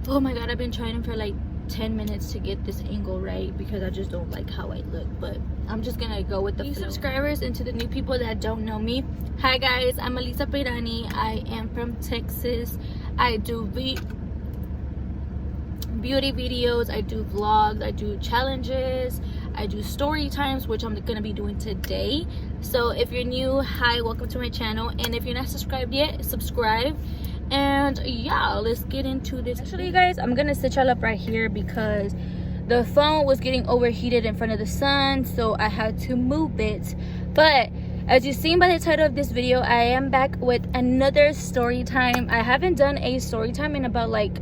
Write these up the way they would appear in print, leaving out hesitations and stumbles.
Oh my god, I've been trying for like 10 minutes to get this angle right because I just don't like how I look, but I'm just gonna go with the subscribers. And to the new people that don't know me, hi guys, I'm Elisa Peirani. I am from Texas. I do beauty videos, I do vlogs, I do challenges, I do story times, which I'm gonna be doing today. So if you're new, hi, welcome to my channel, and if you're not subscribed yet, subscribe. And yeah, let's get into this. Actually, you guys, I'm gonna sit y'all up right here because the phone was getting overheated in front of the sun, so I had to move it. But as you've seen by the title of this video, I am back with another story time. I haven't done a story time in about like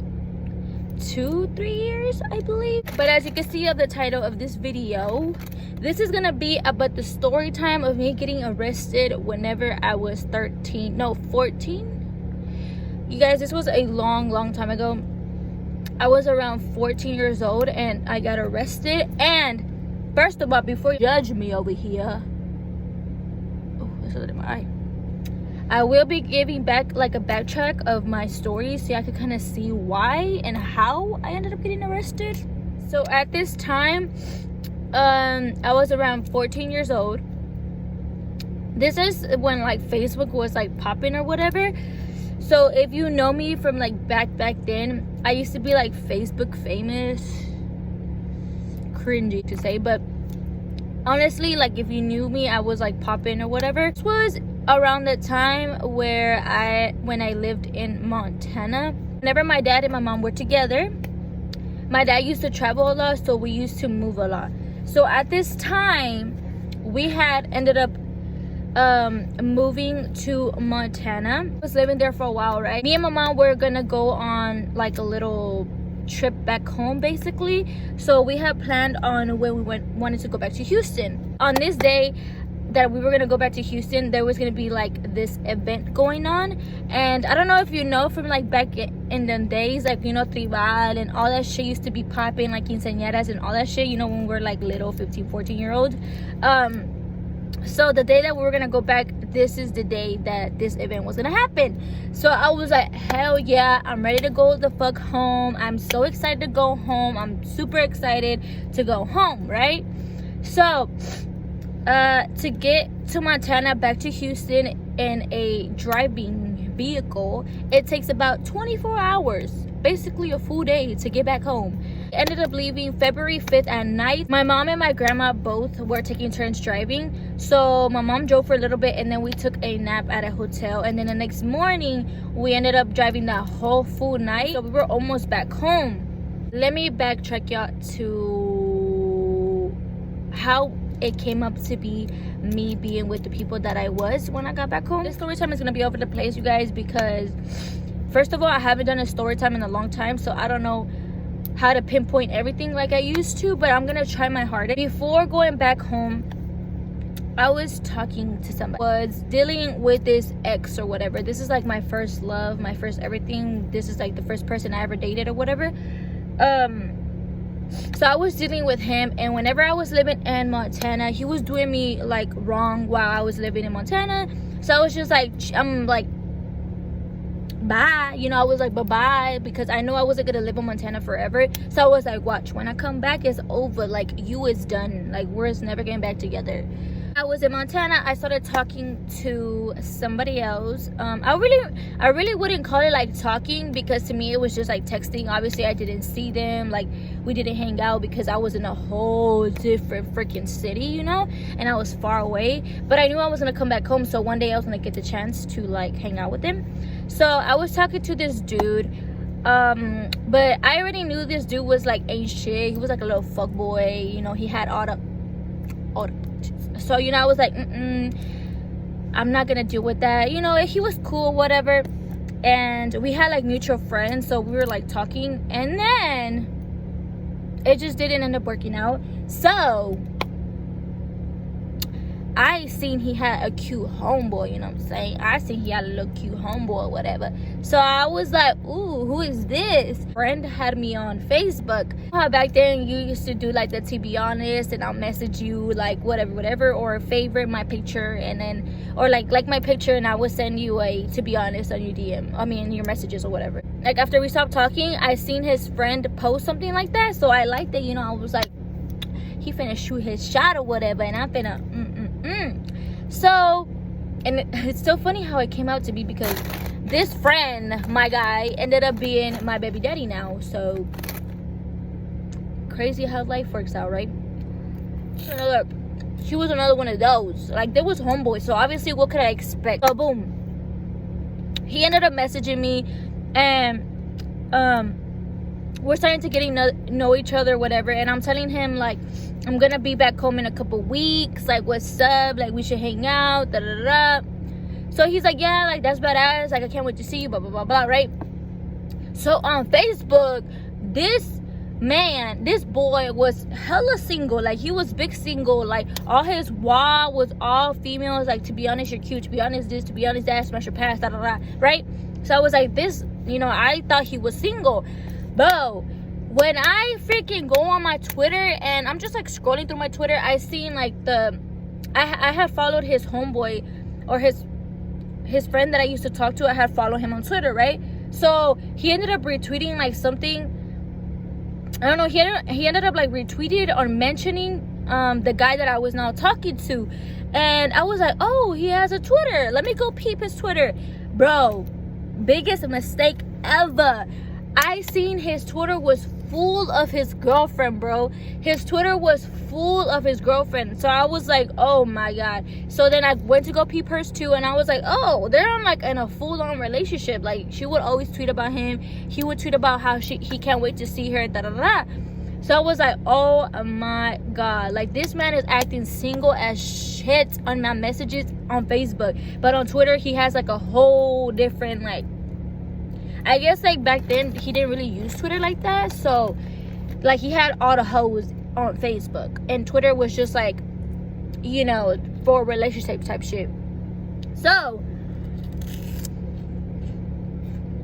2-3 years, I believe. But as you can see of the title of this video, this is gonna be about the story time of me getting arrested whenever I was 14. You guys, this was a long time ago. I was around 14 years old and I got arrested. And first of all, before you judge me over here, oh, there's something in my eye. I will be giving back like a backtrack of my story so I could kind of see why and how I ended up getting arrested. So at this time, I was around 14 years old. This is when like Facebook was like popping or whatever. So if you know me from like back then, I used to be like Facebook famous. Cringy to say, but honestly, like if you knew me, I was like popping or whatever. This was around the time when I lived in Montana. Whenever my dad and my mom were together, my dad used to travel a lot, so we used to move a lot. So at this time, we had ended up moving to Montana. I was living there for a while, right? Me and my mom were gonna go on like a little trip back home basically. So we had planned on when we wanted to go back to Houston. On this day that we were gonna go back to Houston, there was gonna be like this event going on. And I don't know if you know from like back in the days, like, you know, tribal and all that shit used to be popping, like quinceañeras and all that shit, you know, when we were like little 15-14 year olds. So the day that we were gonna go back, this is the day that this event was gonna happen. So I was like, hell yeah, I'm ready to go the fuck home. I'm so excited to go home. I'm super excited to go home, right? So to get to Montana back to Houston in a driving vehicle, it takes about 24 hours, basically a full day to get back home. Ended up leaving February 5th at night. My mom and my grandma both were taking turns driving, so my mom drove for a little bit and then we took a nap at a hotel, and then the next morning we ended up driving that whole full night, so we were almost back home. Let me backtrack y'all to how it came up to be me being with the people that I was when I got back home. This story time is gonna be over the place, you guys, because first of all, I haven't done a story time in a long time, so I don't know how to pinpoint everything like I used to, but I'm gonna try my hardest. Before going back home, I was talking to somebody, was dealing with this ex or whatever. This is like my first love, my first everything. This is like the first person I ever dated or whatever. So I was dealing with him, and whenever I was living in Montana, he was doing me like wrong while I was living in Montana. So I was just like, I'm like, bye, you know. I was like, bye-bye, because I know I wasn't gonna live in Montana forever. So I was like, watch, when I come back, it's over. Like, you is done. Like, we're never getting back together. I was in Montana. I started talking to somebody else. I really wouldn't call it like talking, because to me it was just like texting. Obviously I didn't see them, like we didn't hang out because I was in a whole different freaking city, you know, and I was far away. But I knew I was gonna come back home, so one day I was gonna get the chance to like hang out with him. So I was talking to this dude, but I already knew this dude was like ain't shit. He was like a little fuck boy, you know. He had all the so, you know, I was like, I'm not gonna deal with that, you know. He was cool, whatever, and we had like mutual friends, so we were like talking, and then it just didn't end up working out. So I seen he had a cute homeboy, you know what I'm saying? I seen he had a little cute homeboy or whatever. So I was like, ooh, who is this? Friend had me on Facebook. How back then you used to do like the to be honest, and I'll message you like whatever, or favorite my picture, and then, or like my picture, and I would send you a to be honest on your DM. I mean, your messages or whatever. like after we stopped talking, I seen his friend post something like that, so I liked it. You know, I was like, he finna shoot his shot or whatever, and I'm finna So, and it's still funny how it came out to be, because this friend, my guy, ended up being my baby daddy now. So crazy how life works out, right? She was another one of those. Like, there was homeboys, so obviously what could I expect? So boom, he ended up messaging me, and we're starting to know each other, whatever. And I'm telling him, like, I'm gonna be back home in a couple weeks, like, what's up, like, we should hang out, da da da. So he's like, yeah, like, that's badass, like, I can't wait to see you, blah blah blah blah, right? So on Facebook, this boy was hella single. Like, he was big single. Like, all his wall was all females. Like, to be honest, you're cute, to be honest this, to be honest that, smash your past, da da da, right? So I was like, this, you know, I thought he was single. Bro, when I freaking go on my Twitter and I'm just like scrolling through my Twitter, I seen like I had followed his homeboy, or his friend that I used to talk to. I had followed him on Twitter, right? So he ended up retweeting like something, I don't know, he ended up like retweeted or mentioning the guy that I was now talking to. And I was like, oh, he has a Twitter, let me go peep his Twitter. Bro, biggest mistake ever. I seen his Twitter was full of his girlfriend, bro. His Twitter was full of his girlfriend. So I was like, oh my god. So then I went to go peep hers too, and I was like, oh, they're on like in a full-on relationship. Like, she would always tweet about him, he would tweet about how he can't wait to see her, da da da. So I was like, oh my god, like, this man is acting single as shit on my messages on Facebook, but on Twitter he has like a whole different, like, I guess like back then he didn't really use Twitter like that. So like, he had all the hoes on Facebook, and Twitter was just like, you know, for relationship type shit. So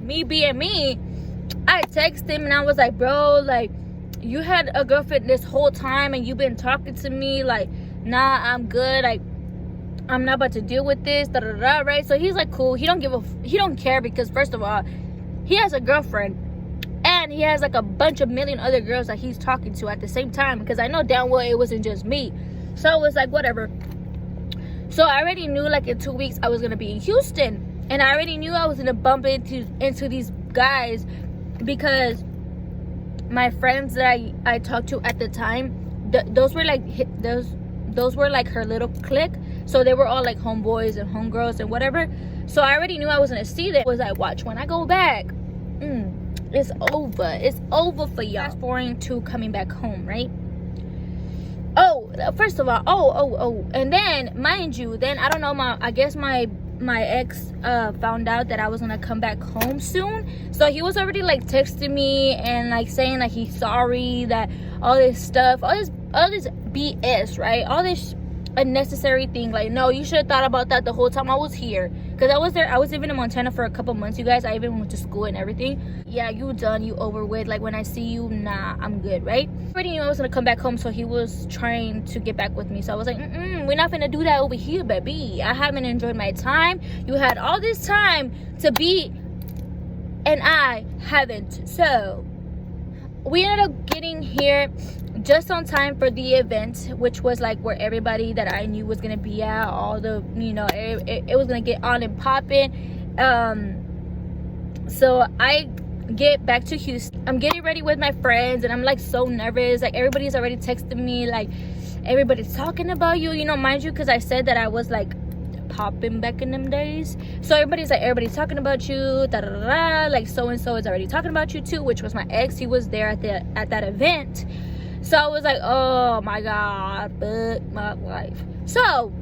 me being me, I texted him and I was like, bro, like, you had a girlfriend this whole time and you've been talking to me, like, nah, I'm good, like, I'm not about to deal with this, da da da, right? So he's like, cool. He don't care, because first of all, he has a girlfriend, and he has like a bunch of million other girls that he's talking to at the same time, because I know damn well it wasn't just me. So it was like, whatever. So I already knew like in 2 weeks I was gonna be in Houston, and I already knew I was gonna bump into these guys, because my friends that I talked to at the time, those were like her little clique. So they were all like homeboys and homegirls and whatever. So I already knew I was gonna see them. Was like, watch, when I go back, it's over for y'all. Fast forwarding to coming back home, right? Oh, first of all, and then mind you, then I don't know, I guess my ex found out that I was gonna come back home soon. So he was already like texting me and like saying like he's sorry, that all this stuff, all this BS, right? All this unnecessary thing. Like, no, you should have thought about that the whole time I was here, because I was there. I was living in Montana for a couple months, you guys. I even went to school and everything. Yeah, you done, you over with. Like, when I see you, nah, I'm good, right? I already knew I was gonna come back home, so he was trying to get back with me. So I was like, we're not gonna do that over here, baby. I haven't enjoyed my time. You had all this time to be, and I haven't. So we ended up getting here just on time for the event, which was like where everybody that I knew was gonna be at. All the, you know, it was gonna get on and popping. So I get back to Houston. I'm getting ready with my friends, and I'm like so nervous. Like, everybody's already texting me, like, everybody's talking about you, you know, mind you, because I said that I was like popping back in them days. So everybody's talking about you, da da da da. Like, so and so is already talking about you too, which was my ex. He was there at that event. So I was like, oh my god, but my life. So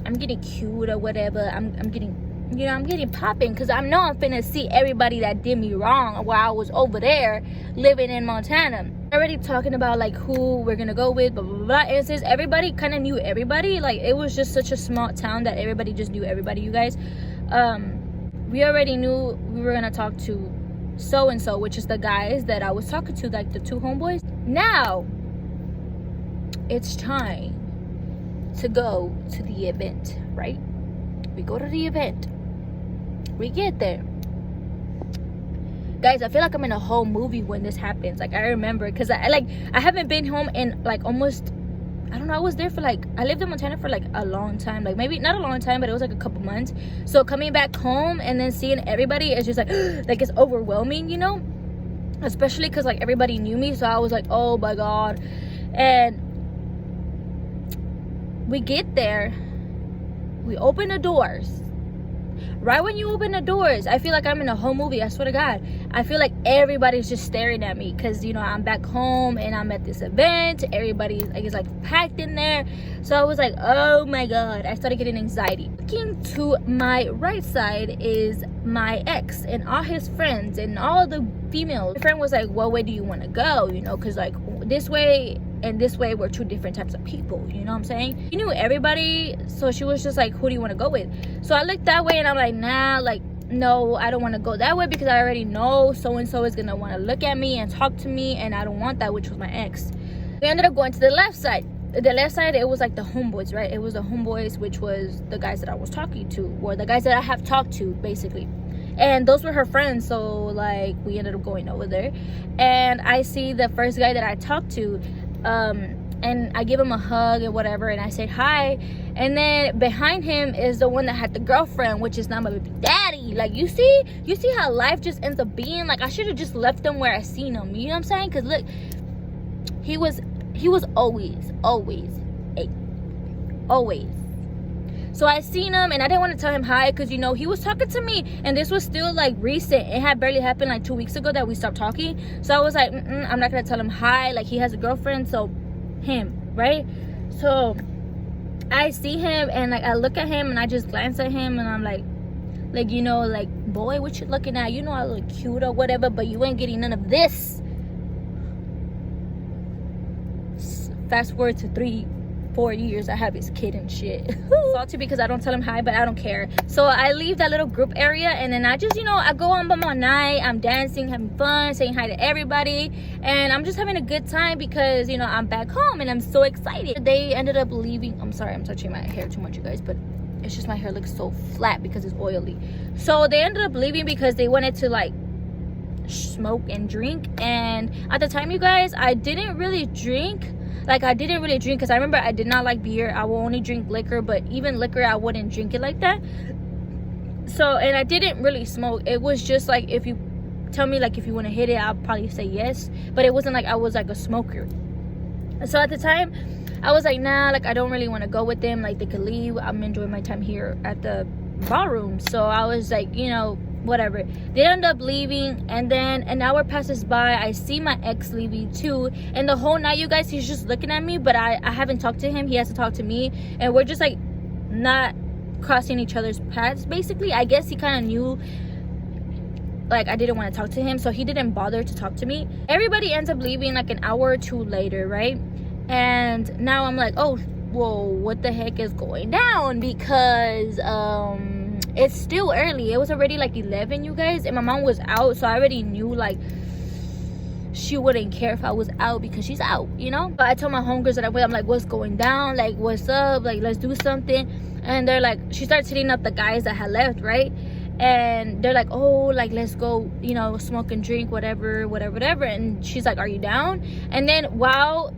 I'm getting cute or whatever. I'm getting, you know, I'm getting popping, because I know I'm finna see everybody that did me wrong while I was over there living in Montana. Already talking about like who we're gonna go with, blah blah blah. And since everybody kind of knew everybody, like, it was just such a small town that everybody just knew everybody, you guys. We already knew we were gonna talk to so and so, which is the guys that I was talking to, like the two homeboys. Now it's time to go to the event, right? We go to the event, we get there, guys, I feel like I'm in a whole movie when this happens. Like, I remember, because I haven't been home in like almost, I don't know, I was there for like, I lived in Montana for like a long time, like maybe not a long time, but it was like a couple months. So coming back home and then seeing everybody, it's just like like it's overwhelming, you know, especially because like everybody knew me. So I was like, oh my god. And we get there, we open the doors. Right when you open the doors, I feel like I'm in a whole movie. I swear to God, I feel like everybody's just staring at me, because, you know, I'm back home and I'm at this event. Everybody's like, it's like packed in there. So I was like, oh my god, I started getting anxiety. Looking to my right side is my ex and all his friends and all the females. My friend was like, what way do you want to go, you know, because like this way and this way were two different types of people, you know what I'm saying? She knew everybody, so she was just like, who do you want to go with? So I looked that way and I'm like, nah, like, no, I don't want to go that way, because I already know so and so is gonna want to look at me and talk to me, and I don't want that, which was my ex. We ended up going to the left side. The left side, it was like the homeboys, right? It was the homeboys, which was the guys that I was talking to, or the guys that I have talked to, basically. And those were her friends, so like we ended up going over there. And I see the first guy that I talked to, and I give him a hug and whatever, and I said hi. And then behind him is the one that had the girlfriend, which is not my baby daddy. Like, you see how life just ends up being. Like, I should have just left him where I seen him, you know what I'm saying? Because look, he was always so I seen him, and I didn't want to tell him hi, because, you know, he was talking to me, and this was still like recent. It had barely happened like 2 weeks ago that we stopped talking. So I was like, I'm not gonna tell him hi, like he has a girlfriend. So him, right? So I see him, and like I look at him, and I just glance at him, and I'm like, you know, like, boy, what you looking at? You know, I look cute or whatever, but you ain't getting none of this. Fast forward to 3-4 years, I have his kid and shit. Salty because I don't tell him hi, but I don't care. So I leave that little group area, and then I just, you know, I go on by my night. I'm dancing, having fun, saying hi to everybody, and I'm just having a good time because, you know, I'm back home and I'm so excited. They ended up leaving. I'm sorry, I'm touching my hair too much, you guys, but it's just my hair looks so flat because it's oily. So they ended up leaving because they wanted to like smoke and drink. And at the time, you guys, I didn't really drink. Like, I didn't really drink because I remember I did not like beer. I will only drink liquor, but even liquor, I wouldn't drink it like that. So, and I didn't really smoke. It was just like, if you tell me, like, if you want to hit it, I'll probably say yes. But it wasn't like I was like a smoker. So at the time, I was like, nah, like, I don't really want to go with them. Like, they could leave. I'm enjoying my time here at the ballroom. So I was like, you know, whatever. They end up leaving, and then an hour passes by. I see my ex leaving too, and the whole night, you guys, he's just looking at me, but I haven't talked to him. He has to talk to me, and we're just like not crossing each other's paths, basically. I guess he kind of knew like I didn't want to talk to him, so he didn't bother to talk to me. Everybody ends up leaving like an hour or two later, right? And now I'm like, oh, whoa, what the heck is going down? Because it's still early. It was already like 11, you guys, and my mom was out, so I already knew like she wouldn't care if I was out because she's out, you know. But I told my homegirls that I'm like, what's going down? Like, what's up? Like, let's do something. And they're like, she starts hitting up the guys that had left, right? And they're like, oh, like, let's go, you know, smoke and drink, whatever. And she's like, are you down? And then while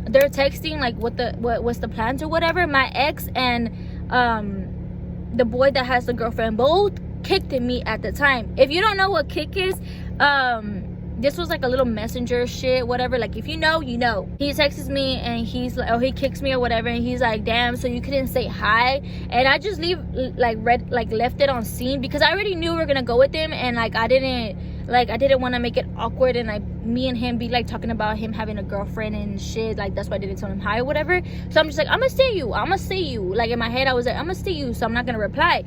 they're texting like what's the plans or whatever, my ex and the boy that has the girlfriend both kicked at me at the time. If you don't know what kick is, this was like a little messenger shit, whatever. Like, if you know, you know. He texts me and he's like, oh, he kicks me or whatever, and he's like, damn, so you couldn't say hi? And I just left it on scene because I already knew we were gonna go with him, and like I didn't want to make it awkward, and like me and him be like talking about him having a girlfriend and shit. Like, that's why I didn't tell him hi or whatever. So I'm just like, I'm gonna see you. Like, in my head I was like, I'm gonna see you, so I'm not gonna reply.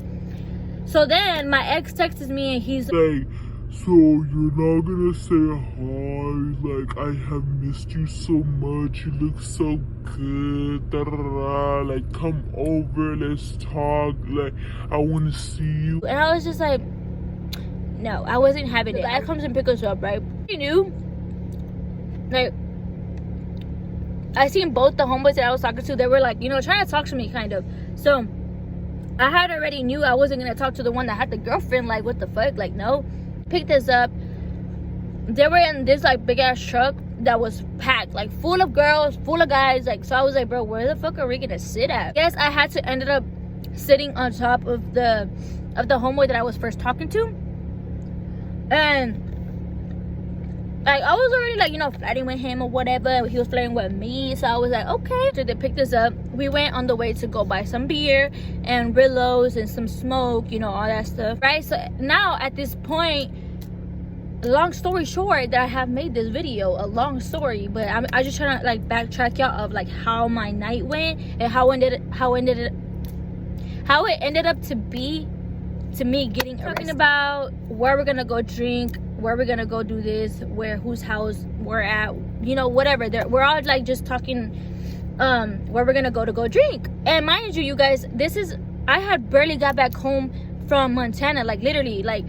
So then my ex texts me and he's like, so you're not gonna say hi? Like, I have missed you so much. You look so good. Da-da-da. Like, come over, let's talk. Like, I want to see you. And I was just like, no, I wasn't having it. The guy comes and picks us up, right? He knew. Like, I seen both the homeboys that I was talking to. They were like, you know, trying to talk to me, kind of. So I had already knew I wasn't gonna talk to the one that had the girlfriend. Like, what the fuck? Like, no. Picked us up, they were in this like big ass truck that was packed, like full of girls, full of guys. Like, so I was like, bro, where the fuck are we gonna sit at? Yes, I had to ended up sitting on top of the homeboy that I was first talking to, and like I was already like, you know, flirting with him or whatever. He was flirting with me, so I was like, okay. So they picked us up. We went on the way to go buy some beer and Rillos and some smoke, you know, all that stuff, right? So now at this point, long story short, that I have made this video a long story, but I just trying to like backtrack y'all of like how my night went and how it ended up to be to me getting arrested. Talking about where we're gonna go drink, where we're gonna go do this, whose house we're at, you know, whatever. We're all like just talking where we're gonna go to go drink. And mind you guys, I had barely got back home from Montana, like literally, like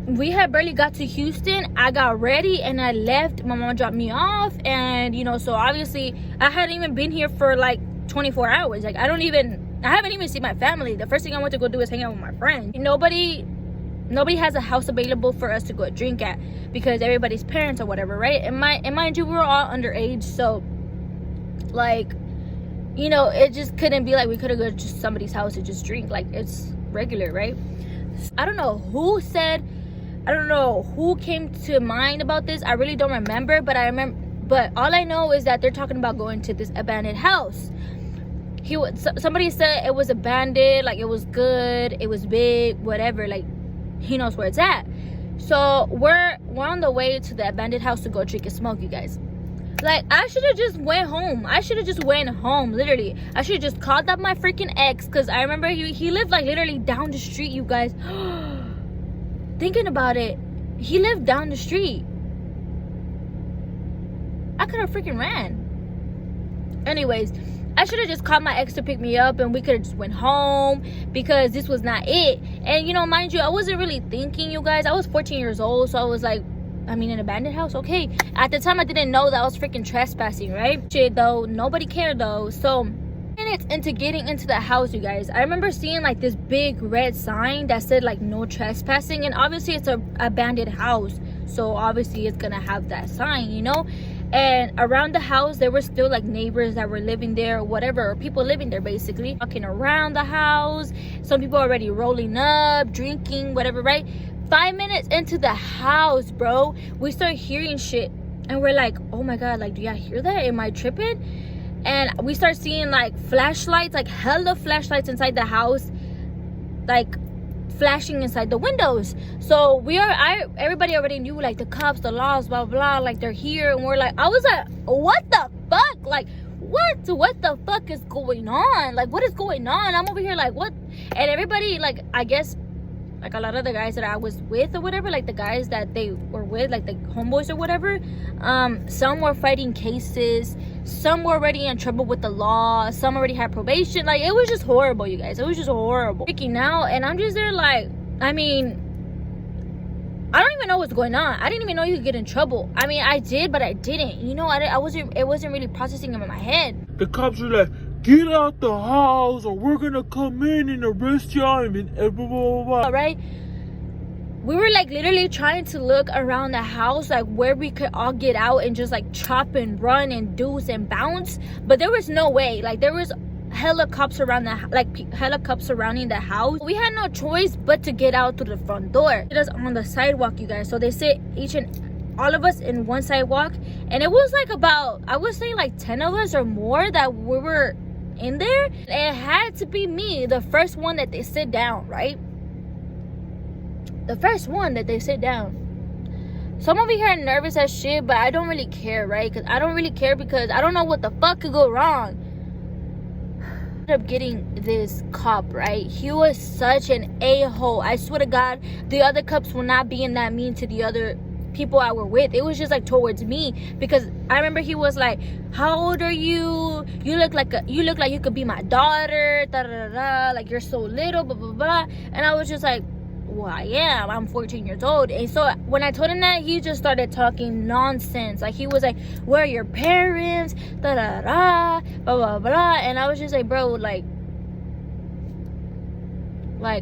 we had barely got to Houston. I got ready and I left. My mom dropped me off, and you know, so obviously I hadn't even been here for like 24 hours. Like I haven't even seen my family. The first thing I want to go do is hang out with my friends. Nobody has a house available for us to go drink at because everybody's parents or whatever, right? And mind you, we were all underage, so like, you know, it just couldn't be like we could have go to somebody's house to just drink. Like, it's regular, right? I don't know who came to mind about this. I really don't remember, but all I know is that they're talking about going to this abandoned house. Somebody said it was abandoned, like it was good, it was big, whatever, like he knows where it's at. So we're on the way to the abandoned house to go drink and smoke, you guys. Like, I should have just went home. Literally. I should have just called up my freaking ex, because I remember he lived like literally down the street, you guys. Thinking about it, he lived down the street. I could have freaking ran. Anyways, I should have just called my ex to pick me up and we could have just went home, because this was not it. And you know, mind you, I wasn't really thinking, you guys. I was 14 years old, so I was like, I mean, an abandoned house, okay. At the time, I didn't know that I was freaking trespassing, right? Shit, though, nobody cared, though. So, minutes into getting into the house, you guys, I remember seeing like this big red sign that said like no trespassing, and obviously it's a abandoned house, so obviously it's gonna have that sign, you know. And around the house there were still like neighbors that were living there or whatever, or people living there basically, walking around the house. Some people already rolling up, drinking, whatever, right? 5 minutes into the house, bro, we start hearing shit, and we're like, oh my god, like, do y'all hear that? Am I tripping? And we start seeing like flashlights, like hella flashlights inside the house, like flashing inside the windows. So everybody already knew, like, the cops, the laws, blah blah, like they're here. And we're like, I was like, what the fuck? Like, what the fuck is going on? Like, what is going on? I'm over here like, what? And everybody, like, I guess like a lot of the guys that I was with or whatever, like the guys that they were with, like the homeboys or whatever, some were fighting cases, some were already in trouble with the law, some already had probation. Like, it was just horrible, you guys. It was just horrible. Freaking out, and I'm just there like, I mean, I don't even know what's going on. I didn't even know you could get in trouble. I mean, I did, but I didn't. You know, it wasn't really processing in my head. The cops were like, get out the house or we're gonna come in and arrest y'all and blah, blah, blah, blah. Right? We were like literally trying to look around the house, like where we could all get out and just like chop and run and deuce and bounce. But there was no way. Like, there was hella cops around hella cops surrounding the house. We had no choice but to get out through the front door. It was on the sidewalk, you guys. So they sit all of us in one sidewalk, and it was like about, I would say like 10 of us or more that we were in there. It had to be me, the first one that they sit down, right? The first one that they sit down. So I'm over here nervous as shit, but I don't really care, right? Because I don't really care, because I don't know what the fuck could go wrong. I ended up getting this cop, right? He was such an a-hole. I swear to God, the other cops were not being that mean to the other people I were with. It was just like towards me, because I remember he was like, how old are you? You look like you could be my daughter, da da da da, like you're so little, blah blah blah. And I was just like, well, I am. I'm 14 years old. And so when I told him that, he just started talking nonsense. Like, he was like, where are your parents, da da da, blah blah blah. And I was just like, bro, like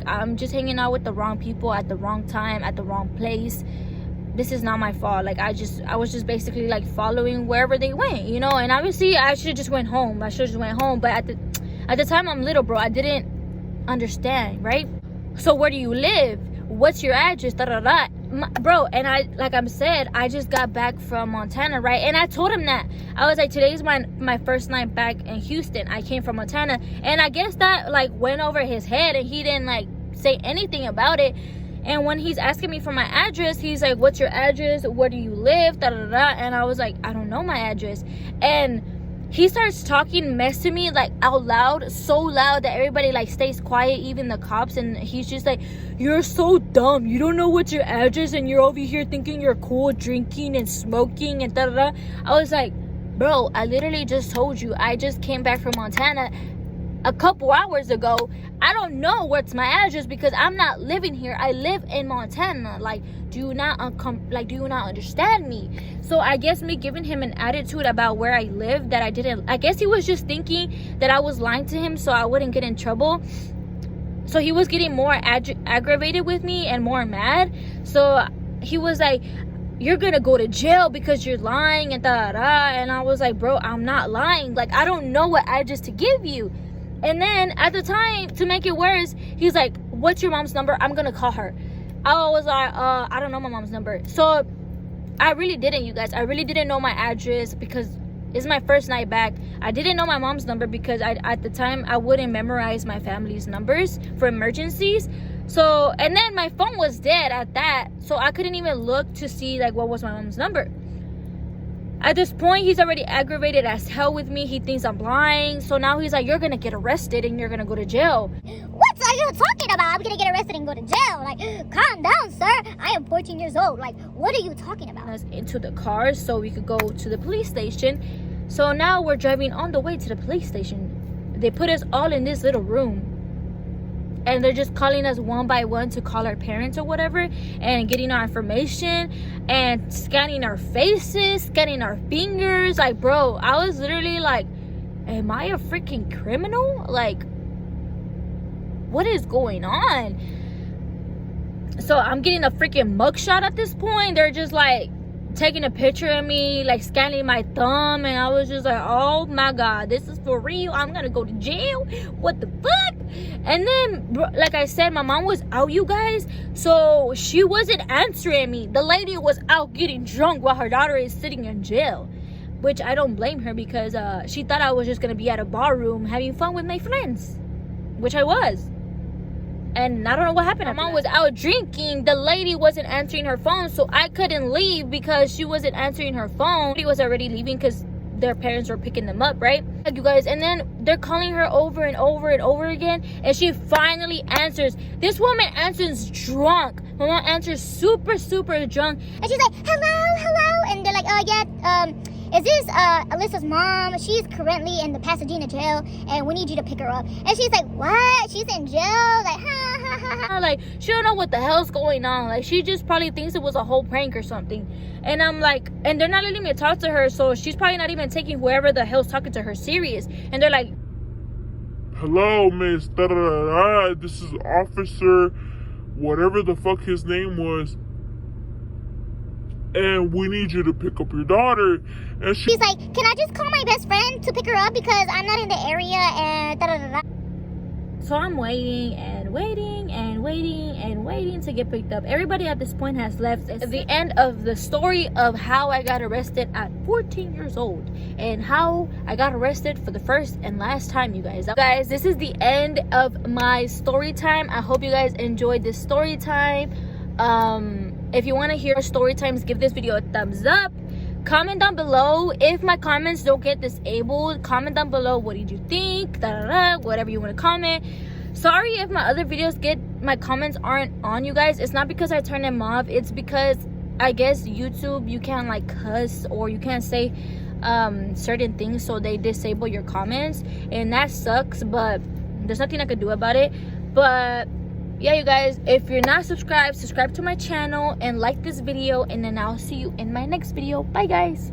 I'm just hanging out with the wrong people at the wrong time, at the wrong place. this is not my fault. Like I was just basically like following wherever they went, you know. And obviously I should have just went home. But at the time I'm little, bro, I didn't understand, right? So where do you live? What's your address? Da, da, da. Bro, and I just got back from Montana, right? And I told him that. I was like, today's my first night back in Houston. I came from Montana. And I guess that like went over his head and he didn't like say anything about it. And when he's asking me for my address, he's like, what's your address? Where do you live? Da, da, da, da. And I was like, I don't know my address. And he starts talking mess to me like out loud, so loud that everybody like stays quiet, even the cops. And he's just like, you're so dumb, you don't know what's your address and you're over here thinking you're cool, drinking and smoking and da da da. I was like, bro, I literally just told you I just came back from Montana a couple hours ago. I don't know what's my address because I'm not living here. I live in Montana. Like, do you not understand me? So I guess me giving him an attitude about where I live that I guess he was just thinking that I was lying to him so I wouldn't get in trouble. So he was getting more aggravated with me and more mad. So he was like, you're gonna go to jail because you're lying and da da da. And I was like, bro, I'm not lying. Like, I don't know what address to give you. And then at the time, to make it worse, he's like, what's your mom's number? I'm gonna call her. I was like, I don't know my mom's number. So I really didn't, you guys. I really didn't know my address because it's my first night back. I didn't know my mom's number because at the time I wouldn't memorize my family's numbers for emergencies. So, and then my phone was dead at that. So I couldn't even look to see like what was my mom's number. At this point, he's already aggravated as hell with me. He thinks I'm lying. So now he's like, you're going to get arrested and you're going to go to jail. What are you talking about? I'm going to get arrested and go to jail. Like, calm down, sir. I am 14 years old. Like, what are you talking about? Us into the car so we could go to the police station. So now we're driving on the way to the police station. They put us all in this little room. And they're just calling us one by one to call our parents or whatever, and getting our information and scanning our faces, scanning our fingers. Like, bro, I was literally like, am I a freaking criminal? Like, what is going on? So I'm getting a freaking mugshot at this point. They're just like taking a picture of me, like scanning my thumb, and I was just like, oh my god, this is for real. I'm gonna go to jail. What the fuck? And then, like I said, my mom was out, you guys, so she wasn't answering me. The lady was out getting drunk while her daughter is sitting in jail, which I don't blame her because she thought I was just gonna be at a bar room having fun with my friends, which I was. And I don't know what happened. My mom was out drinking. The lady wasn't answering her phone, so I couldn't leave because she wasn't answering her phone. She was already leaving because their parents were picking them up, right? Like, you guys, and then they're calling her over and over and over again, and she finally answers. This woman answers drunk. My mom answers super, super drunk. And she's like, hello. And they're like, is this Alyssa's mom? She's currently in the Pasadena jail, and we need you to pick her up. And she's like, what? She's in jail? Like, ha, ha, ha, ha. Like, she don't know what the hell's going on. Like, she just probably thinks it was a whole prank or something. And I'm like, and they're not letting me talk to her, so she's probably not even taking whoever the hell's talking to her serious. And they're like, hello, Miss da da da da. This is Officer whatever the fuck his name was, and we need you to pick up your daughter. And she's like, can I just call my best friend to pick her up because I'm not in the area and da da da da. So I'm waiting and waiting and waiting and waiting to get picked up. Everybody at this point has left. It's the end of the story of how I got arrested at 14 years old and how I got arrested for the first and last time, you guys. Guys, this is the end of my story time. I hope you guys enjoyed this story time. If you want to hear story times, give this video a thumbs up. Comment down below. If my comments don't get disabled, comment down below, what did you think, whatever you want to comment. Sorry if my other videos my comments aren't on, you guys. It's not because I turned them off. It's because I guess YouTube, you can't like cuss or you can't say certain things, so they disable your comments, and that sucks, but there's nothing I could do about it. But yeah, you guys, if you're not subscribed, subscribe to my channel and like this video, and then I'll see you in my next video. Bye, guys.